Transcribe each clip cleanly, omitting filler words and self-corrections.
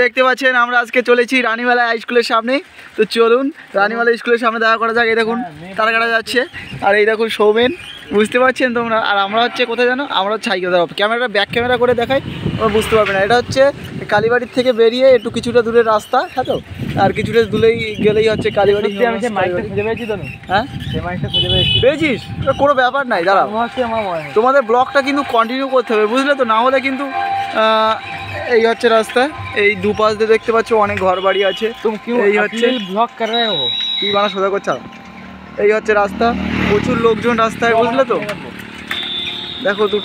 দেখতে পাচ্ছেন আমরা আজকে চলেছি রানীমেলা হাই স্কুলের সামনে। তো চলুন রানীমেলা স্কুলের সামনে দেখা করা যাক। এই দেখুন তারা কাটা যাচ্ছে, আর এই দেখুন সৌমেন, বুঝতে পারছেন তোমরা। আর আমরা হচ্ছে কোথায় জানো, আমরা সাইকেল দাঁড়াবো, ক্যামেরাটা ব্যাক ক্যামেরা করে দেখাই, তোমরা বুঝতে পারবে না। এটা হচ্ছে কালীবাড়ির থেকে বেরিয়ে একটু কিছুটা দূরের রাস্তা, হ্যাঁ তো, আর কিছুটা দূরেই গেলেই হচ্ছে কালীবাড়ি। হ্যাঁ পেয়েছিস, কোনো ব্যাপার নাই, দাঁড়াও। তোমাদের ব্লগটা কিন্তু কন্টিনিউ করতে হবে, বুঝলে তো, না হলে কিন্তু এই হচ্ছে রাস্তা। এই দুপাশ দিয়ে দেখতে পাচ্ছ অনেক ঘর বাড়ি আছে। এই হচ্ছে ব্লগ কর রহে হো, তুই বানা সোজা করছ। এই হচ্ছে রাস্তা, প্রচুর লোকজন রাস্তায়, বুঝলে তো। দেখো তো,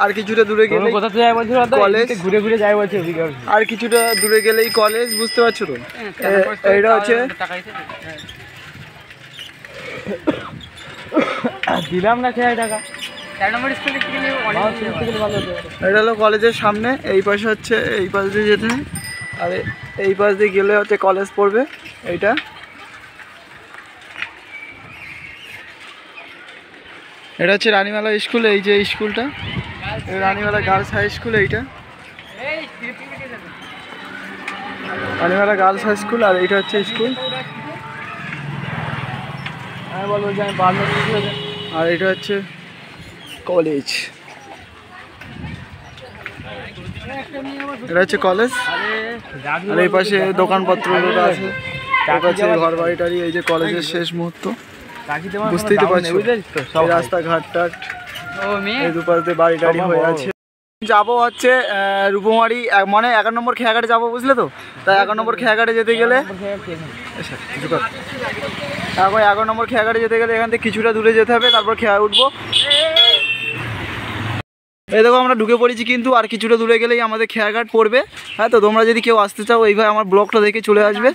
আর কিছুটা দূরে গেলে কলেজ, ঘুরে ঘুরে যাই বলছে। আর কিছুটা দূরে গেলেই কলেজ, বুঝতে পারছো তো। এইটা হচ্ছে দিলাম না 6 টাকা। এটা হলো কলেজের সামনে। এই পাশে হচ্ছে, এই পাশ দিয়ে যেতে, আর এই পাশ দিয়ে গেলে হচ্ছে কলেজ পড়বে। এইটা এটা হচ্ছে রানীমেলা স্কুল। এই যে স্কুলটা, রানীমেলা গার্লস হাই স্কুল। এইটা রানীমেলা গার্লস হাই স্কুল, আর এইটা হচ্ছে স্কুল। আমি বলবো যে আমি আর এটা হচ্ছে কলেজ। এটা হচ্ছে কলেজ, আর এই পাশে দোকানপত্র আছে, ঘর বাড়ি টাড়ি। এই যে কলেজের শেষ মুহূর্ত, বুঝতেই তো পারছো, রাস্তাঘাট টাট, এই দুপাশ দিয়ে বাড়ি টাড়ি হয়ে আছে। যাবো হচ্ছে রূপমারি, মানে 11 নম্বর খেয়াঘাটে যাবো, বুঝলে তো। তাই 11 নম্বর খেয়াঘাটে যেতে গেলে, এখন 11 নম্বর খেয়াঘাটে যেতে গেলে এখান থেকে কিছুটা দূরে যেতে হবে, তারপর খেয়া উঠবো। এই দেখো আমরা ঢুকে পড়েছি, কিন্তু আর কিছুটা দূরে গেলেই আমাদের খেয়াঘাট পড়বে। হ্যাঁ, তো তোমরা যদি কেউ আসতে চাও এইভাবে আমার ব্লগটা দেখে চলে আসবে,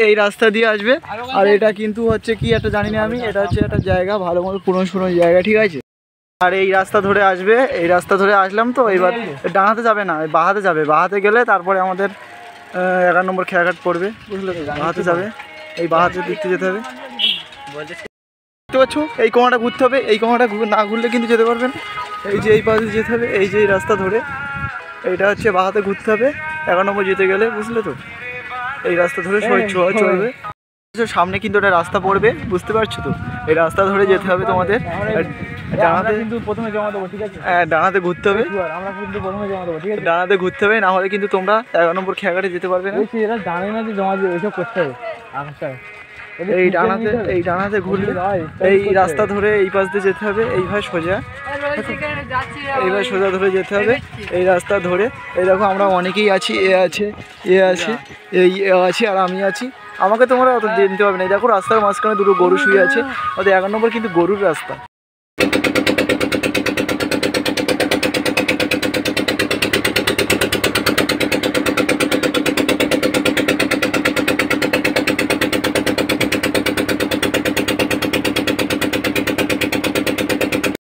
এই রাস্তা দিয়ে আসবে। আর এটা কিন্তু হচ্ছে কি একটা জানি না আমি, এটা হচ্ছে একটা জায়গা, ভালো মতো পুরনো জায়গা, ঠিক আছে। আর এই রাস্তা ধরে আসবে, এই রাস্তা ধরে আসলাম তো, এবার ডানাতে যাবে না, বাহাতে যাবে। বাহাতে গেলে তারপরে আমাদের 11 নম্বর খেয়াঘাট পড়বে, বুঝলে তো। বাহাতে যাবে, এই বাহাতে দিকতে যেতে হবে, দেখতে পাচ্ছ। এই কোণাটা ঘুরতে হবে, এই কোণাটা না ঘুরলে কিন্তু যেতে পারবেন। এই যে এই পাশে যেতে হবে, এই যে এই রাস্তা ধরে, এইটা হচ্ছে বাহাতে ঘুরতে হবে 11 নম্বর যেতে গেলে, বুঝলে তো। এই রাস্তা ধরে চলবে, সামনে কিন্তু একটা রাস্তা পড়বে, বুঝতে পারছো তো। এই রাস্তা ধরে যেতে হবে তোমাদের, ডানাতে কিন্তু প্রথমে জমা দেবো, ঠিক আছে। ডানাতে ঘুরতে হবে, আমরা কিন্তু প্রথমে জমা দেবো, ঠিক আছে। ডানাতে ঘুরতে হবে, না হলে কিন্তু তোমরা 11 নম্বর খেয়াঘাটে যেতে পারবে না। এরা জানে না যে জমা দিয়ে ওইসব করতে হবে। এই ডানাতে ঘুরলে এই রাস্তা ধরে এই পাশ দিয়ে যেতে হবে, এইভাবে সোজা, এইভাবে সোজা ধরে যেতে হবে, এই রাস্তা ধরে। এই দেখো আমরা অনেকেই আছি, এ আছে, এই আছে, আর আমি আছি। আমাকে তোমরা অত দিতে পারবে না। এই দেখো রাস্তার মাঝখানে দুটো গরু শুয়ে আছে, ওদের 11 নম্বর কিন্তু গরুর রাস্তা।